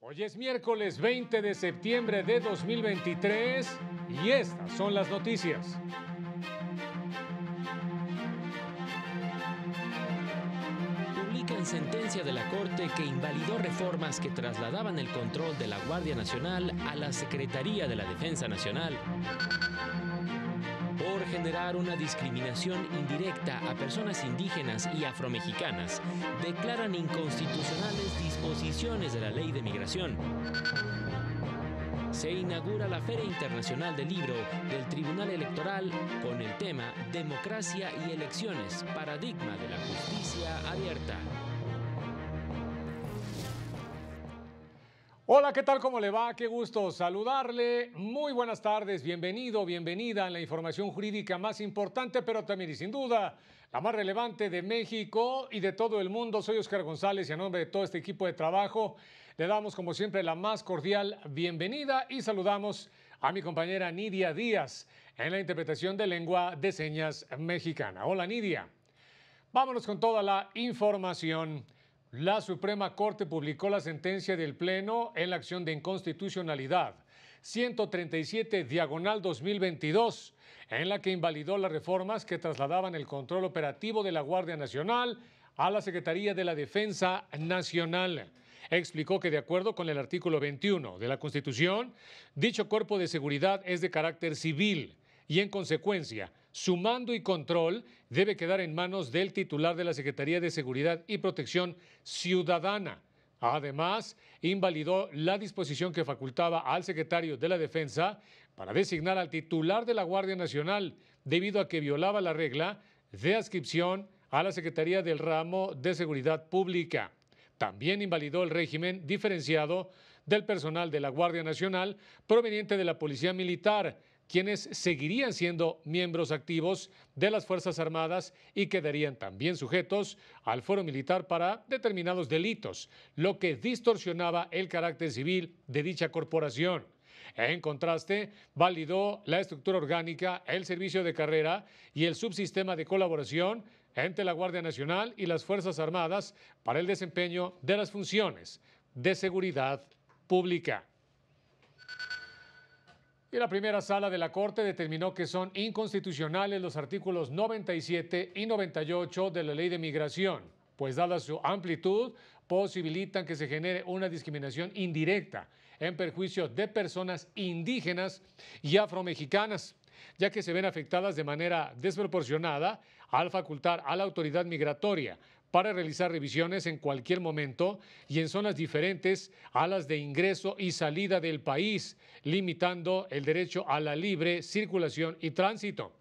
Hoy es miércoles 20 de septiembre de 2023 y estas son las noticias. Publican sentencia de la Corte que invalidó reformas que trasladaban el control de la Guardia Nacional a la Secretaría de la Defensa Nacional. Por generar una discriminación indirecta a personas indígenas y afromexicanas, declaran inconstitucionales disposiciones de la Ley de Migración. Se inaugura la Feria Internacional del Libro del Tribunal Electoral con el tema Democracia y Elecciones, paradigma de la justicia abierta. Hola, ¿qué tal? ¿Cómo le va? Qué gusto saludarle. Muy buenas tardes, bienvenido, bienvenida a la información jurídica más importante, pero también y sin duda la más relevante de México y de todo el mundo. Soy Oscar González y a nombre de todo este equipo de trabajo le damos como siempre la más cordial bienvenida y saludamos a mi compañera Nidia Díaz en la interpretación de lengua de señas mexicana. Hola, Nidia. Vámonos con toda la información. La Suprema Corte publicó la sentencia del Pleno en la acción de inconstitucionalidad 137/2022, en la que invalidó las reformas que trasladaban el control operativo de la Guardia Nacional a la Secretaría de la Defensa Nacional. Explicó que de acuerdo con el artículo 21 de la Constitución, dicho cuerpo de seguridad es de carácter civil y en consecuencia, su mando y control debe quedar en manos del titular de la Secretaría de Seguridad y Protección Ciudadana. Además, invalidó la disposición que facultaba al secretario de la Defensa para designar al titular de la Guardia Nacional, debido a que violaba la regla de adscripción a la Secretaría del Ramo de Seguridad Pública. También invalidó el régimen diferenciado del personal de la Guardia Nacional proveniente de la Policía Militar, quienes seguirían siendo miembros activos de las Fuerzas Armadas y quedarían también sujetos al fuero militar para determinados delitos, lo que distorsionaba el carácter civil de dicha corporación. En contraste, validó la estructura orgánica, el servicio de carrera y el subsistema de colaboración entre la Guardia Nacional y las Fuerzas Armadas para el desempeño de las funciones de seguridad pública. Y la primera sala de la Corte determinó que son inconstitucionales los artículos 97 y 98 de la Ley de Migración, pues dada su amplitud, posibilitan que se genere una discriminación indirecta en perjuicio de personas indígenas y afromexicanas, ya que se ven afectadas de manera desproporcionada al facultar a la autoridad migratoria para realizar revisiones en cualquier momento y en zonas diferentes a las de ingreso y salida del país, limitando el derecho a la libre circulación y tránsito.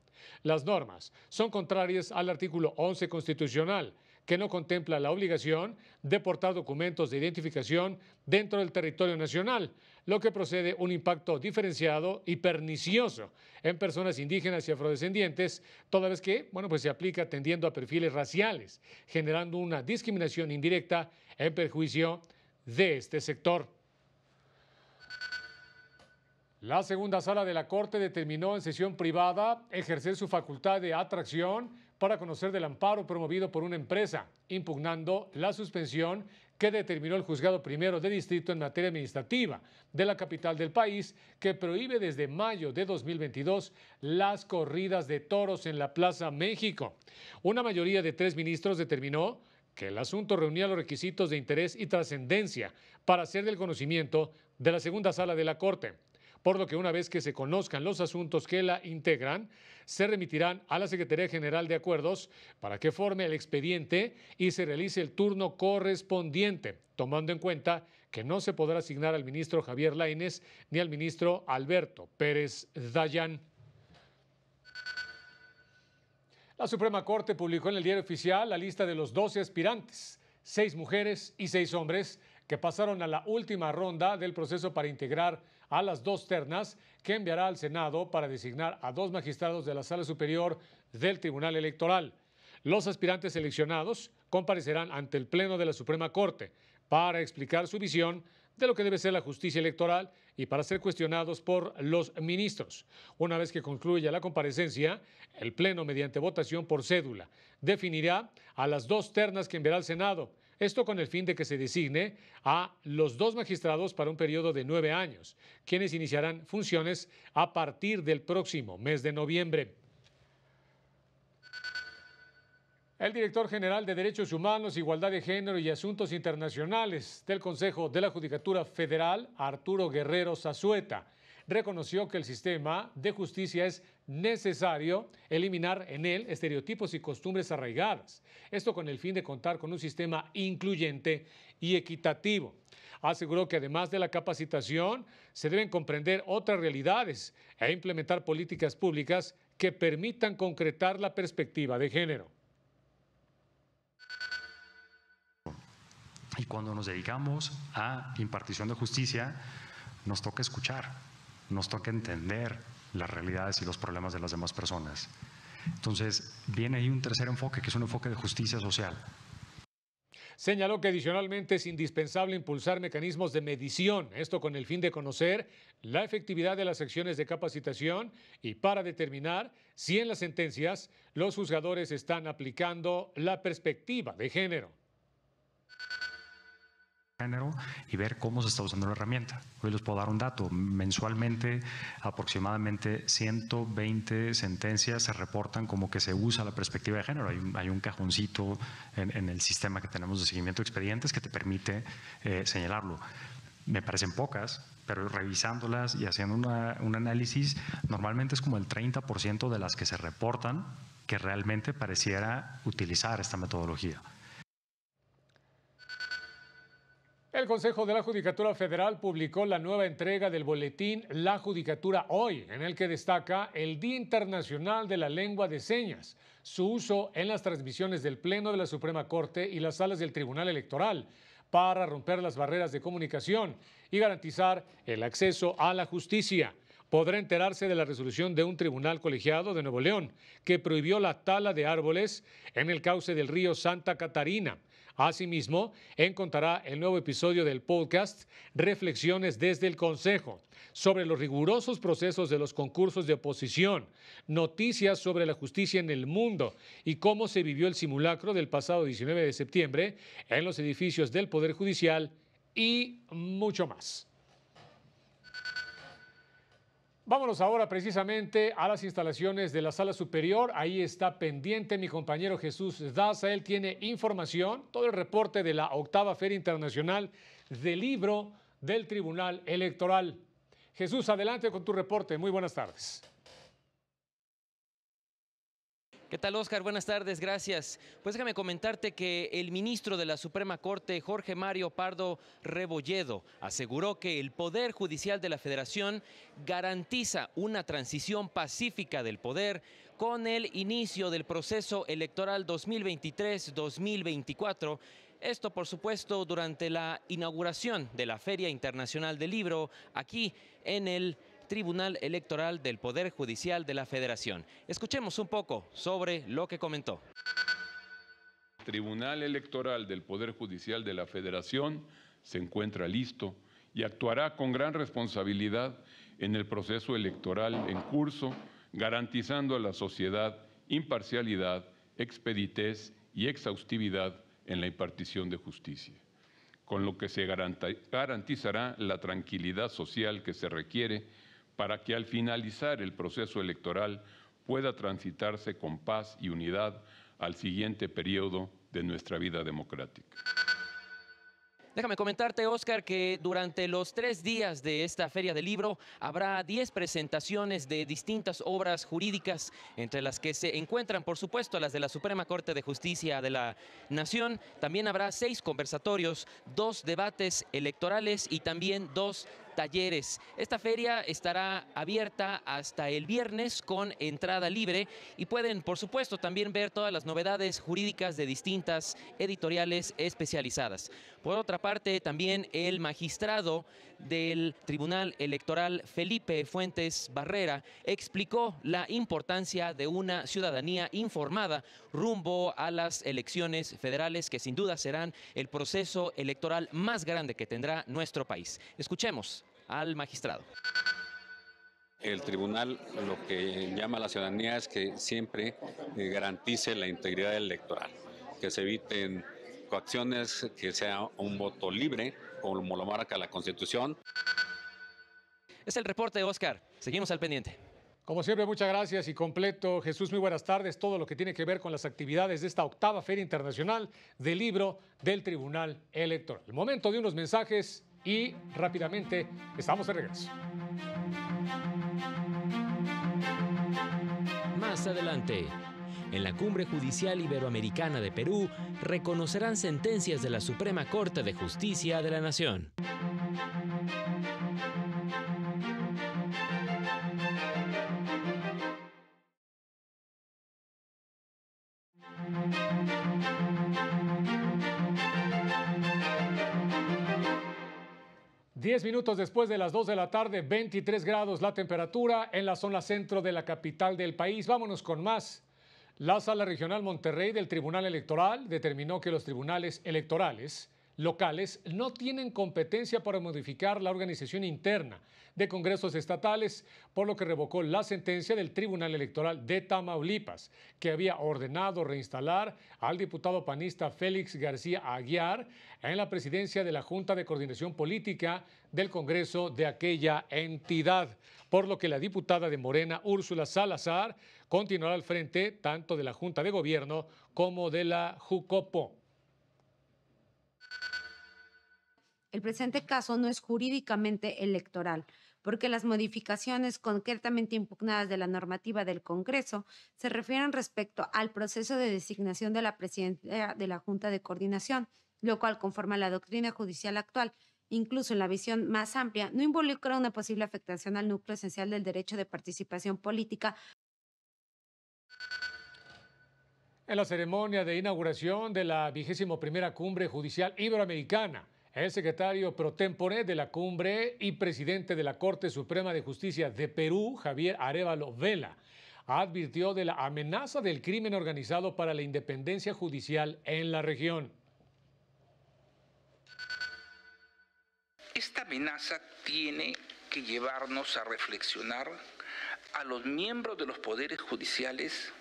Las normas son contrarias al artículo 11 constitucional, que no contempla la obligación de portar documentos de identificación dentro del territorio nacional, lo que procede un impacto diferenciado y pernicioso en personas indígenas y afrodescendientes, toda vez que, se aplica tendiendo a perfiles raciales, generando una discriminación indirecta en perjuicio de este sector. La segunda sala de la Corte determinó en sesión privada ejercer su facultad de atracción para conocer del amparo promovido por una empresa, impugnando la suspensión que determinó el Juzgado Primero de Distrito en materia administrativa de la capital del país, que prohíbe desde mayo de 2022 las corridas de toros en la Plaza México. Una mayoría de 3 ministros determinó que el asunto reunía los requisitos de interés y trascendencia para ser del conocimiento de la segunda sala de la Corte, por lo que una vez que se conozcan los asuntos que la integran, se remitirán a la Secretaría General de Acuerdos para que forme el expediente y se realice el turno correspondiente, tomando en cuenta que no se podrá asignar al ministro Javier Lainez ni al ministro Alberto Pérez Dayán. La Suprema Corte publicó en el Diario Oficial la lista de los 12 aspirantes, 6 mujeres y 6 hombres, que pasaron a la última ronda del proceso para integrar a las 2 ternas que enviará al Senado para designar a 2 magistrados de la Sala Superior del Tribunal Electoral. Los aspirantes seleccionados comparecerán ante el Pleno de la Suprema Corte para explicar su visión de lo que debe ser la justicia electoral y para ser cuestionados por los ministros. Una vez que concluya la comparecencia, el Pleno, mediante votación por cédula, definirá a las 2 ternas que enviará al Senado, Esto con el fin de que se designe a los 2 magistrados para un periodo de 9 años, quienes iniciarán funciones a partir del próximo mes de noviembre. El director general de Derechos Humanos, Igualdad de Género y Asuntos Internacionales del Consejo de la Judicatura Federal, Arturo Guerrero Zazueta, reconoció que el sistema de justicia es necesario eliminar en él estereotipos y costumbres arraigadas. Esto con el fin de contar con un sistema incluyente y equitativo. Aseguró que además de la capacitación, se deben comprender otras realidades e implementar políticas públicas que permitan concretar la perspectiva de género. Y cuando nos dedicamos a impartición de justicia, nos toca escuchar, nos toca entender las realidades y los problemas de las demás personas. Entonces, viene ahí un tercer enfoque, que es un enfoque de justicia social. Señaló que adicionalmente es indispensable impulsar mecanismos de medición, esto con el fin de conocer la efectividad de las acciones de capacitación y para determinar si en las sentencias los juzgadores están aplicando la perspectiva de género. Y ver cómo se está usando la herramienta. Hoy les puedo dar un dato. Mensualmente, aproximadamente 120 sentencias se reportan como que se usa la perspectiva de género. Hay un cajoncito en el sistema que tenemos de seguimiento de expedientes que te permite señalarlo. Me parecen pocas, pero revisándolas y haciendo un análisis, normalmente es como el 30% de las que se reportan que realmente pareciera utilizar esta metodología. El Consejo de la Judicatura Federal publicó la nueva entrega del boletín La Judicatura Hoy, en el que destaca el Día Internacional de la Lengua de Señas, su uso en las transmisiones del Pleno de la Suprema Corte y las salas del Tribunal Electoral, para romper las barreras de comunicación y garantizar el acceso a la justicia. Podrá enterarse de la resolución de un tribunal colegiado de Nuevo León que prohibió la tala de árboles en el cauce del río Santa Catarina. Asimismo, encontrará el nuevo episodio del podcast Reflexiones desde el Consejo sobre los rigurosos procesos de los concursos de oposición, noticias sobre la justicia en el mundo y cómo se vivió el simulacro del pasado 19 de septiembre en los edificios del Poder Judicial y mucho más. Vámonos ahora precisamente a las instalaciones de la Sala Superior. Ahí está pendiente mi compañero Jesús Daza. Él tiene información, todo el reporte de la 8ª Feria Internacional del Libro del Tribunal Electoral. Jesús, adelante con tu reporte. Muy buenas tardes. ¿Qué tal, Oscar? Buenas tardes, gracias. Pues déjame comentarte que el ministro de la Suprema Corte, Jorge Mario Pardo Rebolledo, aseguró que el Poder Judicial de la Federación garantiza una transición pacífica del poder con el inicio del proceso electoral 2023-2024. Esto, por supuesto, durante la inauguración de la Feria Internacional del Libro aquí en el Tribunal Electoral del Poder Judicial de la Federación. Escuchemos un poco sobre lo que comentó. El Tribunal Electoral del Poder Judicial de la Federación se encuentra listo y actuará con gran responsabilidad en el proceso electoral en curso, garantizando a la sociedad imparcialidad, expeditez y exhaustividad en la impartición de justicia, con lo que se garantizará la tranquilidad social que se requiere para que al finalizar el proceso electoral pueda transitarse con paz y unidad al siguiente periodo de nuestra vida democrática. Déjame comentarte, Oscar, que durante los 3 días de esta Feria del Libro habrá 10 presentaciones de distintas obras jurídicas, entre las que se encuentran, por supuesto, las de la Suprema Corte de Justicia de la Nación. También habrá 6 conversatorios, 2 debates electorales y también 2 talleres. Esta feria estará abierta hasta el viernes con entrada libre y pueden, por supuesto, también ver todas las novedades jurídicas de distintas editoriales especializadas. Por otra parte, también el magistrado del Tribunal Electoral, Felipe Fuentes Barrera, explicó la importancia de una ciudadanía informada rumbo a las elecciones federales, que sin duda serán el proceso electoral más grande que tendrá nuestro país. Escuchemos al magistrado. El tribunal lo que llama a la ciudadanía es que siempre garantice la integridad electoral, que se eviten coacción es que sea un voto libre, como lo marca la Constitución. Es el reporte, Oscar. Seguimos al pendiente. Como siempre, muchas gracias y completo. Jesús, muy buenas tardes. Todo lo que tiene que ver con las actividades de esta octava Feria Internacional del Libro del Tribunal Electoral. El momento de unos mensajes y rápidamente estamos de regreso. Más adelante, en la Cumbre Judicial Iberoamericana de Perú, reconocerán sentencias de la Suprema Corte de Justicia de la Nación. Diez minutos después de las 2 de la tarde, 23 grados la temperatura en la zona centro de la capital del país. Vámonos con más. La Sala Regional Monterrey del Tribunal Electoral determinó que los tribunales electorales locales no tienen competencia para modificar la organización interna de congresos estatales, por lo que revocó la sentencia del Tribunal Electoral de Tamaulipas, que había ordenado reinstalar al diputado panista Félix García Aguiar en la presidencia de la Junta de Coordinación Política del Congreso de aquella entidad, por lo que la diputada de Morena, Úrsula Salazar, continuará al frente tanto de la Junta de Gobierno como de la Jucopo. El presente caso no es jurídicamente electoral, porque las modificaciones concretamente impugnadas de la normativa del Congreso se refieren respecto al proceso de designación de la presidenta de la Junta de Coordinación, lo cual, conforme a la doctrina judicial actual, incluso en la visión más amplia, no involucra una posible afectación al núcleo esencial del derecho de participación política. En la ceremonia de inauguración de la 21ª Cumbre Judicial Iberoamericana, el secretario pro tempore de la cumbre y presidente de la Corte Suprema de Justicia de Perú, Javier Arévalo Vela, advirtió de la amenaza del crimen organizado para la independencia judicial en la región. Esta amenaza tiene que llevarnos a reflexionar a los miembros de los poderes judiciales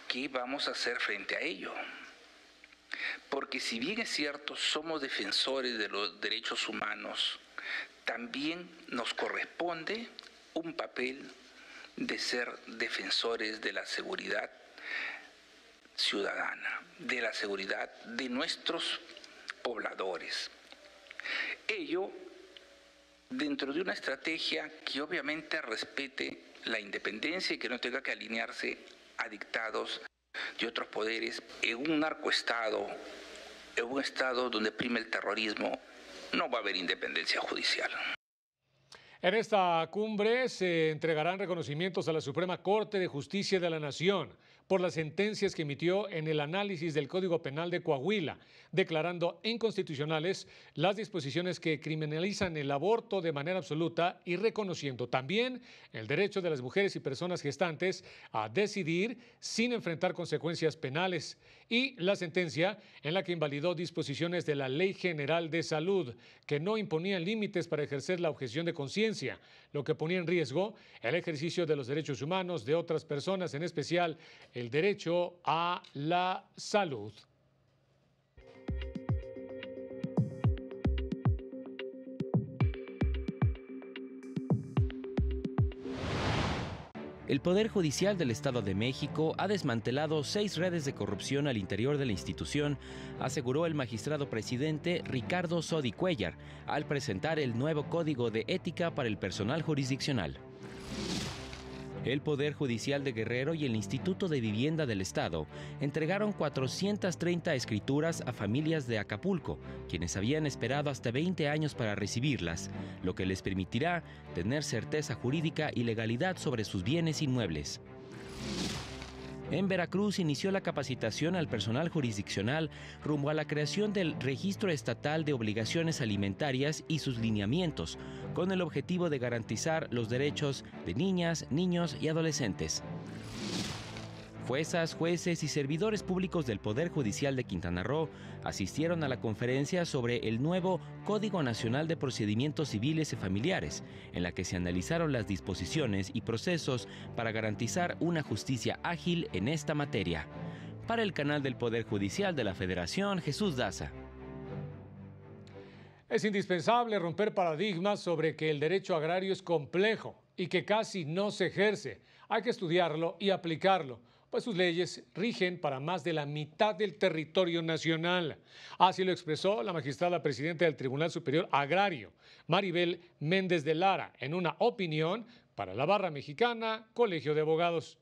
qué vamos a hacer frente a ello. Porque si bien es cierto, somos defensores de los derechos humanos, también nos corresponde un papel de ser defensores de la seguridad ciudadana, de la seguridad de nuestros pobladores. Ello dentro de una estrategia que obviamente respete la independencia y que no tenga que alinearse a dictados de otros poderes. En un narcoestado, en un estado donde prime el terrorismo, no va a haber independencia judicial. En esta cumbre se entregarán reconocimientos a la Suprema Corte de Justicia de la Nación por las sentencias que emitió en el análisis del Código Penal de Coahuila, declarando inconstitucionales las disposiciones que criminalizan el aborto de manera absoluta y reconociendo también el derecho de las mujeres y personas gestantes a decidir sin enfrentar consecuencias penales, y la sentencia en la que invalidó disposiciones de la Ley General de Salud que no imponían límites para ejercer la objeción de conciencia, lo que ponía en riesgo el ejercicio de los derechos humanos de otras personas, en especial el derecho a la salud. El Poder Judicial del Estado de México ha desmantelado 6 redes de corrupción al interior de la institución, aseguró el magistrado presidente Ricardo Sodi Cuellar al presentar el nuevo Código de Ética para el personal jurisdiccional. El Poder Judicial de Guerrero y el Instituto de Vivienda del Estado entregaron 430 escrituras a familias de Acapulco, quienes habían esperado hasta 20 años para recibirlas, lo que les permitirá tener certeza jurídica y legalidad sobre sus bienes inmuebles. En Veracruz inició la capacitación al personal jurisdiccional rumbo a la creación del Registro Estatal de Obligaciones Alimentarias y sus lineamientos, con el objetivo de garantizar los derechos de niñas, niños y adolescentes. Juezas, jueces y servidores públicos del Poder Judicial de Quintana Roo asistieron a la conferencia sobre el nuevo Código Nacional de Procedimientos Civiles y Familiares, en la que se analizaron las disposiciones y procesos para garantizar una justicia ágil en esta materia. Para el canal del Poder Judicial de la Federación, Jesús Daza. Es indispensable romper paradigmas sobre que el derecho agrario es complejo y que casi no se ejerce. Hay que estudiarlo y aplicarlo, pues sus leyes rigen para más de la mitad del territorio nacional. Así lo expresó la magistrada presidenta del Tribunal Superior Agrario, Maribel Méndez de Lara, en una opinión para la Barra Mexicana, Colegio de Abogados.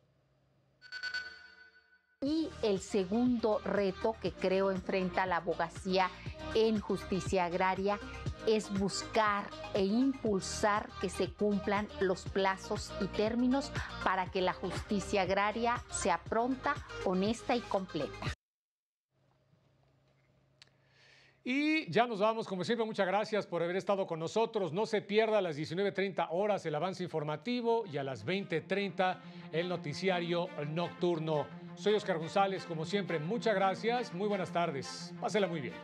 Y el segundo reto que creo enfrenta la abogacía en justicia agraria es buscar e impulsar que se cumplan los plazos y términos para que la justicia agraria sea pronta, honesta y completa. Y ya nos vamos, como siempre, muchas gracias por haber estado con nosotros. No se pierda a las 19:30 horas el avance informativo y a las 20:30 el noticiario nocturno. Soy Oscar González, como siempre, muchas gracias, muy buenas tardes, pásela muy bien.